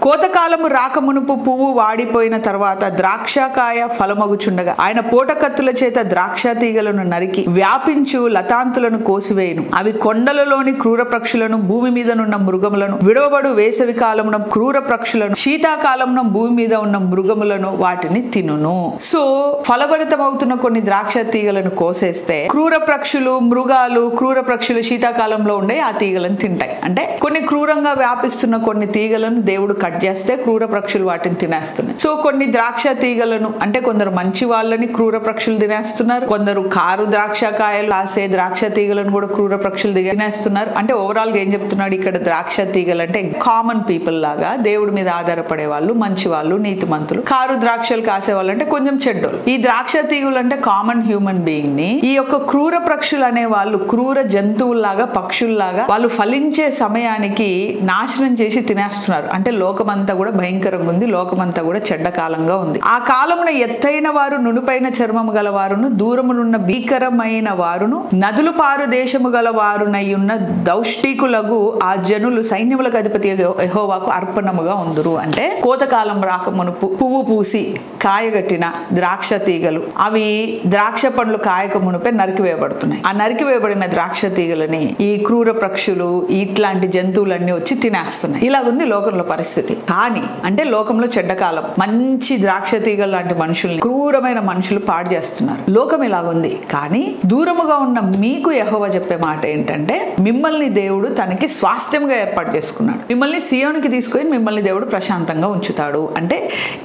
కోతకాలము రాకమునుపు పువ్వు వాడిపోయిన తర్వాత ద్రాక్షకాయ ఫలమగుచుండగా ఆయన పోటకత్తుల చేత ద్రాక్ష తీగలను నరికి వ్యాపించు లతాంతులను కోసివేయును. అవి కొండలలోని క్రూర పక్షులను, భూమి మీద నున్న మృగములను, విడవబడు వేసవి కాలమున క్రూర పక్షులను, శీతాకాలమున భూమి మీద ఉన్న మృగములను వాటిని తినును. సో ఫలభరితమవుతున్న కొన్ని ద్రాక్ష తీగలను కోసేస్తే క్రూర పక్షులు, మృగాలు, క్రూర పక్షులు శీతాకాలంలో ఉండే ఆ తీగలను తింటాయి. అంటే కొన్ని క్రూరంగా వ్యాపిస్తున్న కొన్ని తీగలను దేవుడు కట్ చేస్తే క్రూర పక్షులు వాటిని తినేస్తున్నాయి. సో కొన్ని ద్రాక్ష తీగలను, అంటే కొందరు మంచి వాళ్ళని క్రూర పక్షులు తినేస్తున్నారు, కొందరు కారు ద్రాక్షకాయలు కాసే ద్రాక్ష తీగలను కూడా క్రూర పక్షులు తినేస్తున్నారు. అంటే ఓవరాల్ గా ఏం చెప్తున్నాడు ఇక్కడ, ద్రాక్ష తీగలు అంటే కామన్ పీపుల్ లాగా దేవుడి మీద ఆధారపడే వాళ్ళు, మంచి వాళ్ళు, నీతిమంతులు. కారు ద్రాక్షలు కాసే వాళ్ళు అంటే కొంచెం చెడ్డోళ్ళు. ఈ ద్రాక్ష తీగులు అంటే కామన్ హ్యూమన్ బీయింగ్ ని ఈ యొక్క క్రూర పక్షులు అనే వాళ్ళు క్రూర జంతువుల్లాగా, పక్షుల్లాగా వాళ్ళు ఫలించే సమయానికి నాశనం చేసి తినేస్తున్నారు. అంటే లోకమంతా కూడా భయంకరంగా ఉంది, లోకమంతా కూడా చెడ్డ కాలంగా ఉంది. ఆ కాలమున ఎత్తైన వారు, నునుపైన చర్మము గల వారును, దూరమునున్న భీకరమైన వారును, నదులు పారు దేశము గల వారునయ్యున్న దౌష్టికులకు ఆ జనులు సైన్యములకు అధిపతి యెహోవాకు అర్పణముగా ఉందురు. అంటే కోతకాలం రాకమునుపు పువ్వు పూసి కాయగట్టిన ద్రాక్ష తీగలు, అవి ద్రాక్ష పండ్లు కాయక మునుపే నరికివేయబడుతున్నాయి. ఆ నరికివేయబడిన ద్రాక్ష తీగలని ఈ క్రూర పక్షులు, ఇట్లాంటి జంతువులన్నీ వచ్చి తినేస్తున్నాయి. ఇలా ఉంది లోకంలో పరిస్థితి. కానీ అంటే లోకంలో చెడ్డకాలం, మంచి ద్రాక్ష తీగలు లాంటి మనుషుల్ని క్రూరమైన మనుషులు పాడు చేస్తున్నారు. లోకం ఇలాగుంది. కానీ దూరముగా ఉన్న మీకు యెహోవా చెప్పే మాట ఏంటంటే, మిమ్మల్ని దేవుడు తనకి స్వాస్థ్యంగా ఏర్పాటు చేసుకున్నాడు. మిమ్మల్ని సియోనుకి తీసుకొని మిమ్మల్ని దేవుడు ప్రశాంతంగా ఉంచుతాడు. అంటే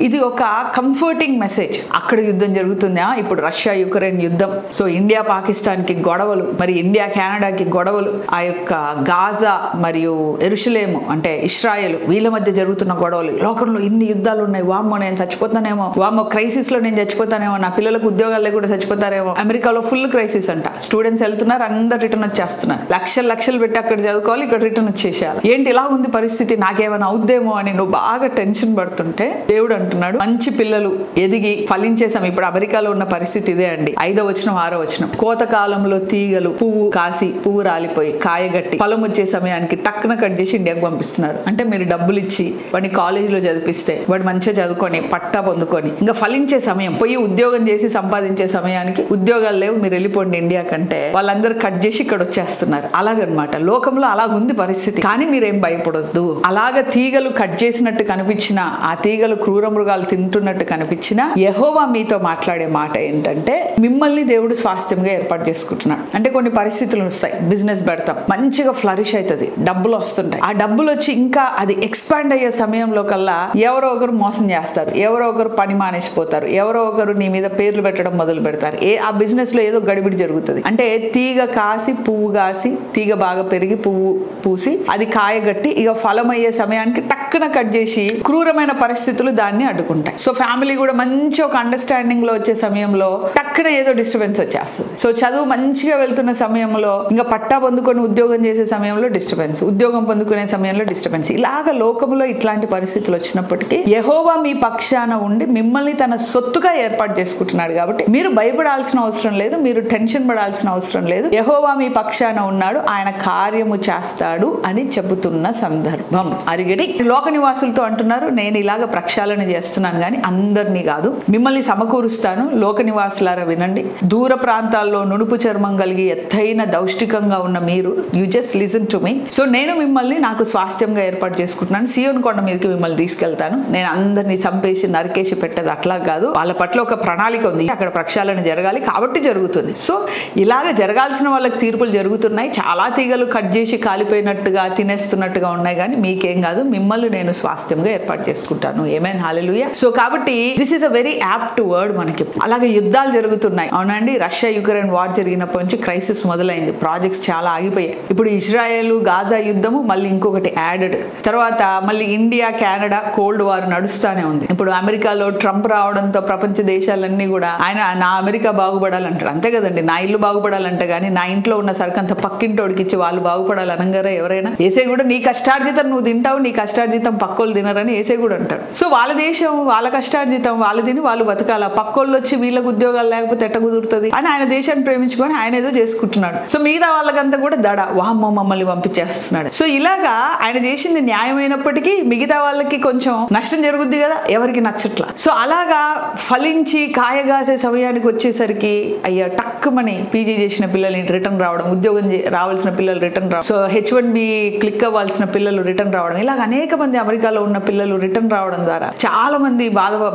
ఇది ఒక కంఫర్టింగ్ మెసేజ్. అక్కడ యుద్ధం జరుగుతుందా, ఇప్పుడు రష్యా యుక్రెయిన్ యుద్ధం, సో ఇండియా పాకిస్తాన్ కి గొడవలు, మరి ఇండియా కెనడాకి గొడవలు, ఆ యొక్క గాజా మరియు యెరూషలేము అంటే ఇస్రాయేల్, వీళ్ళ మధ్య జరుగుతున్న గొడవలు. లోకంలో ఇన్ని యుద్ధాలు ఉన్నాయి. వామ్మో నేను చచ్చిపోతానేమో, వామ్మో క్రైసిస్ లో నేను చచ్చిపోతానేమో, నా పిల్లలకు ఉద్యోగాల్లో కూడా చచ్చిపోతారేమో. అమెరికాలో ఫుల్ క్రైసిస్ అంట. స్టూడెంట్స్ వెళ్తున్నారు, అందరు రిటర్న్ వచ్చేస్తున్నారు. లక్షలు పెట్టి అక్కడ చదువుకోవాలి, ఇక్కడ రిటర్న్ వచ్చేసేయాలి. ఏంటి ఇలా ఉంది పరిస్థితి, నాకేమైనా అవుద్దేమో అని నువ్వు బాగా టెన్షన్ పడుతుంటే దేవుడు అంటున్నాడు, మంచి పిల్లలు ఎదిగి ఫలించే సమయం. ఇప్పుడు అమెరికాలో ఉన్న పరిస్థితి ఇదే అండి. 5వ వచనం 6వ వచనం, కోతకాలంలో తీగలు పువ్వు కాసి, పువ్వు రాలిపోయి కాయగట్టి ఫలం వచ్చే సమయానికి టక్కున కట్ చేసి ఇండియాకు పంపిస్తున్నారు. అంటే మీరు డబ్బులు ఇచ్చి వాడిని కాలేజీలో చదివిస్తే వాడు మంచిగా చదువుకొని పట్టా పొందుకొని ఇంకా ఫలించే సమయం, పోయి ఉద్యోగం చేసి సంపాదించే సమయానికి ఉద్యోగాలు లేవు, మీరు వెళ్ళిపోండి ఇండియా కంటే వాళ్ళందరూ కట్ చేసి ఇక్కడ వచ్చేస్తున్నారు. అలాగనమాట లోకంలో అలాగుంది పరిస్థితి. కానీ మీరేం భయపడొద్దు. అలాగ తీగలు కట్ చేసినట్టు కనిపించిన, ఆ తీగలు క్రూర మృగాలు తింటున్నట్టు కనిపించిన యెహోవా మీతో మాట్లాడే మాట ఏంటంటే, మిమ్మల్ని దేవుడు స్వాస్థ్యంగా ఏర్పాటు చేసుకుంటున్నాడు. అంటే కొన్ని పరిస్థితులు వస్తాయి, బిజినెస్ పెడతాం, మంచిగా ఫ్లరిష్ అవుతుంది, డబ్బులు వస్తుంటాయి. ఆ డబ్బులు వచ్చి ఇంకా అది ఎక్స్పాండ్ అయ్యే సమయంలో కల్లా ఎవరో ఒకరు మోసం చేస్తారు, ఎవరో ఒకరు పని మానేసిపోతారు, ఎవరో ఒకరు నీ మీద పేర్లు పెట్టడం మొదలు పెడతారు. ఆ బిజినెస్ లో ఏదో గడిబిడి జరుగుతుంది. అంటే తీగ కాసి, పువ్వు కాసి, తీగ బాగా పెరిగి పువ్వు పూసి అది కాయగట్టి ఇక ఫలం అయ్యే సమయానికి టక్కున కట్ చేసి క్రూరమైన పరిస్థితులు దాన్ని అడ్డుకుంటాయి. సో ఫ్యామిలీ కూడా మంచి ఒక అండర్స్టాండింగ్ లో వచ్చే సమయంలో టక్కున ఏదో డిస్టర్బెన్స్ వచ్చేస్తుంది. సో చదువు మంచిగా వెళ్తున్న సమయంలో ఇంకా పట్టా పొందుకొని ఉద్యోగం చేసే సమయంలో డిస్టర్బెన్స్, ఉద్యోగం పొందుకునే సమయంలో డిస్టర్బెన్స్. ఇలాగ లోకంలో ఇట్లాంటి పరిస్థితులు వచ్చినప్పటికీ యెహోవా మీ పక్షాన ఉండి మిమ్మల్ని తన సొత్తుగా ఏర్పాటు చేసుకుంటున్నాడు. కాబట్టి మీరు భయపడాల్సిన అవసరం లేదు, మీరు టెన్షన్ పడాల్సిన అవసరం లేదు. యెహోవా మీ పక్షాన ఉన్నాడు, ఆయన కార్యము చేస్తాడు అని చెబుతున్న సందర్భం. అరిగడి లోక నివాసులతో అంటున్నారు, నేను ఇలాగ ప్రక్షాళన చేస్తున్నాను కానీ అందరినీ కాదు, మిమ్మల్ని సమకూరుస్తాను. లోక నివాసులారా వినండి, దూర ప్రాంతాల్లో నునుపు చర్మం కలిగి ఎత్తైన దౌష్టికంగా ఉన్న మీరు, you just listen to me. So నేను మిమ్మల్ని నాకు స్వాస్థ్యంగా ఏర్పాటు చేసుకుంటున్నాను, సియోను కొండ మీదకి మిమ్మల్ని తీసుకెళ్తాను. నేను అందరినీ చంపేసి నరికేసి పెట్టేది అట్లా కాదు, వాళ్ళ పట్ల ఒక ప్రణాళిక ఉంది, అక్కడ ప్రక్షాళన జరగాలి కాబట్టి జరుగుతుంది. సో ఇలాగ జరగాల్సిన వాళ్ళకి తీర్పులు జరుగుతున్నాయి. చాలా తీగలు కట్ చేసి కాలిపోయినట్టుగా తినేస్తున్నట్టుగా ఉన్నాయి, కానీ మీకేం కాదు, మిమ్మల్ని నేను స్వాస్థ్యంగా ఏర్పాటు చేసుకుంటాను. ఆమేన్, హల్లెలూయా. సో కాబట్టి this is a very apt word మనకి. అలాగే యుద్ధాలు జరుగుతున్నాయి, అవునండి. రష్యా యుక్రెయిన్ వార్ జరిగినప్పటి నుంచి క్రైసిస్ మొదలైంది, ప్రాజెక్ట్స్ చాలా ఆగిపోయాయి. ఇప్పుడు ఇజ్రాయెల్ గాజా యుద్ధము మళ్ళీ ఇంకొకటి యాడెడ్, తర్వాత మళ్ళీ ఇండియా కెనడా కోల్డ్ వార్ నడుస్తానే ఉంది. ఇప్పుడు అమెరికాలో ట్రంప్ రావడంతో ప్రపంచ దేశాలన్నీ కూడా ఆయన నా అమెరికా బాగుపడాలంటారు, అంతే కదండి. నా ఇల్లు బాగుపడాలంటే కానీ నా ఇంట్లో ఉన్న సరుకంతా పక్కింటోడికి ఇచ్చి వాళ్ళు బాగుపడాలనగారా ఎవరైనా? ఏసే కూడా నీ కష్టార్జితం నువ్వు తింటావు, నీ కష్టార్జితం పక్కోళ్ళు తినరని ఏసే కూడా అంటాడు. సో వాళ్ళ దేశం వాళ్ళ కష్టార్జితం వాళ్ళు తిని వాళ్ళు బతకాల, పక్కోళ్ళు వచ్చి వీళ్ళకు ఉద్యోగాలు లేకపోతే ఎట్ట కుదురుతుంది అని ఆయన దేశాన్ని ప్రేమించుకొని ఆయన ఏదో చేసుకుంటున్నాడు. సో మిగతా వాళ్ళకంతా కూడా దడ, వామ్మో మమ్మల్ని పంపించేస్తున్నాడు. సో ఇలాగా ఆయన చేసింది న్యాయమైనప్పటికీ మిగతా వాళ్ళకి కొంచెం నష్టం జరుగుద్ది కదా, ఎవరికి నచ్చట్లా. సో అలాగా ఫలించి కాయగాసే సమయానికి వచ్చేసరికి అయ్యా టక్కుమని పీజీ చేసిన పిల్లలు రిటర్న్ రావడం, ఉద్యోగం రావాల్సిన పిల్లలు రిటర్న్ రావడం, సో H1B క్లిక్ అవ్వాల్సిన పిల్లలు రిటర్న్ రావడం, ఇలాగ అనేక మంది అమెరికాలో ఉన్న పిల్లలు రిటర్న్ రావడం ద్వారా చాలా మంది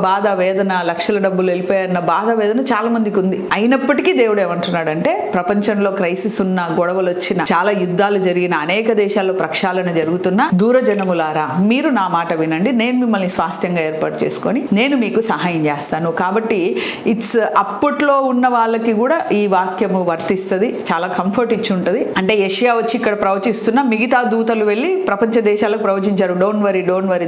బాధ వేదన, లక్షల డబ్బులు వెళ్ళిపోయాయన్న బాధ వేదన చాలా మందికి ఉంది. అయినప్పటికీ దేవుడు ఏమంటున్నాడంటే, ప్రపంచంలో క్రైసిస్ ఉన్న, గొడవలు వచ్చిన, చాలా యుద్ధాలు జరిగిన, అనేక దేశాల్లో ప్రక్షాళన జరుగుతున్న దూర జనములారా, మీరు నా మాట వినండి, నేను మిమ్మల్ని స్వాస్థ్యంగా ఏర్పాటు చేసుకొని నేను మీకు సహాయం చేస్తాను. కాబట్టి ఇట్స్ అప్పట్లో ఉన్న వాళ్ళకి కూడా ఈ వాక్యము వర్తిస్తుంది, చాలా కంఫర్ట్ ఇచ్చి ఉంటుంది. అంటే యెషయా వచ్చి ఇక్కడ ప్రవచిస్తున్న, మిగతా దూతలు వెళ్ళి ప్రపంచ దేశాలకు ప్రవచించారు, డోంట్ వరీ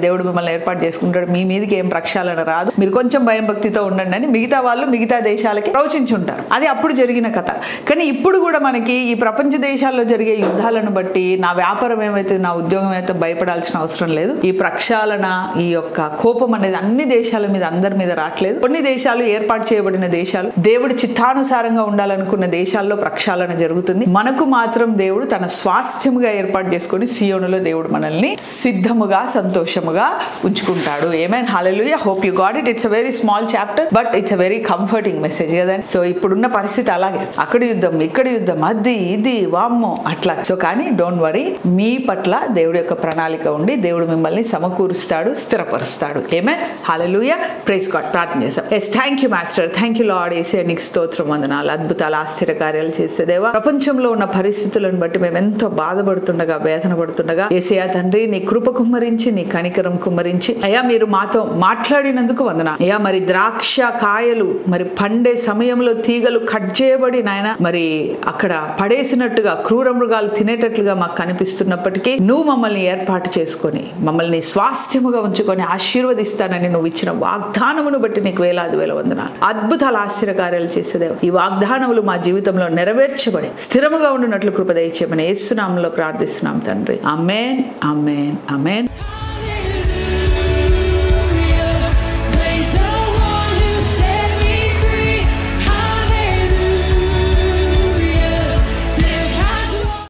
దేవుడు మిమ్మల్ని ఏర్పాటు చేసుకుంటాడు, మీ మీదకి ఏం ప్రక్షాళన రాదు, మీరు కొంచెం భయం భక్తితో ఉండండి అని మిగతా వాళ్ళు మిగతా దేశాలకి ప్రవచించుంటారు. అది అప్పుడు జరిగిన కథ. కానీ ఇప్పుడు కూడా మనకి ఈ ప్రపంచ దేశాల్లో జరిగే యుద్ధాలను బట్టి నా వ్యాపారం ఏమైతే, నా ఉద్యోగం ఏమైతే భయపడాల్సిన అవసరం లేదు. ఈ ప్రక్షాళన, ఈ యొక్క కోపం అనేది అన్ని దేశాల మీద, అందరి మీద రావట్లేదు. కొన్ని దేశాలు, ఏర్పాటు చేయబడిన దేశాలు, దేవుడి చిత్తానుసారంగా ఉండాలనుకున్న దేశాల్లో ప్రక్షాళన జరుగుతుంది. మనకు మాత్రం దేవుడు తన స్వాస్థ్యముగా ఏర్పాటు చేసుకొని సియోనులో దేవుడు మనల్ని సిద్ధముగా, సంతోషముగా ఉంచుకుంటాడు. Amen, hallelujah. Hope you got it. It's a very small chapter, but it's a very comforting message కదండి. సో ఇప్పుడున్న పరిస్థితి అలాగే, అక్కడ యుద్ధం, ఇక్కడ యుద్ధం, అది ఇది వామ్మో అట్లా. సో కానీ డోంట్ వరీ, మీ పట్ల దేవుడి యొక్క ప్రణాళిక ఉండి దేవుడు మిమ్మల్ని సమకూరుస్తాడు, స్థిరపరుస్తాడు. ఆమేన్, హల్లెలూయా. Praise God. ప్రార్థన చేస్తాం. Yes, thank you master, thank you lord. యేసయ్యా నీకు స్తోత్రం, వందనాలు. అద్భుతాలు, ఆశ్చర్య కార్యాలు చేసే దేవా, ప్రపంచంలో ఉన్న పరిస్థితులను బట్టి మేము ఎంతో బాధపడుతుండగా, వేదన పడుతుండగా, యేసయ్యా తండ్రి నీ కృప కుమ్మరించి, నీ కనికరం కుమ్మరించి అయ్యా మీరు మాతో మాట్లాడినందుకు వందనాలు అయ్యా. మరి ద్రాక్ష కాయలు మరి పండే సమయంలో తీగలు కట్ చేయబడి నాయన మరి అక్కడ పడేసినట్టుగా, క్రూర మృగాలు తినేటట్లుగా మాకు కనిపిస్తున్నప్పటికీ నువ్వు మమ్మల్ని ఏర్పాటు చేసుకొని, మమ్మల్ని స్వాస్థ్యముగా ఉంచుకొని ఆశీర్వదిస్తానని నువ్వు ఇచ్చిన వాగ్దానమును బట్టి నీకు వేలాది వేల వందనాలు. అద్భుతాలు, ఆశ్చర్యకార్యాలు చేసేదేవు. ఈ వాగ్దానములు మా జీవితంలో నెరవేర్చబడి స్థిరముగా ఉండినట్లు కృప దయచేయమని యేసు నామములో ప్రార్థిస్తున్నాం తండ్రి. ఆమేన్, ఆమేన్, ఆమేన్.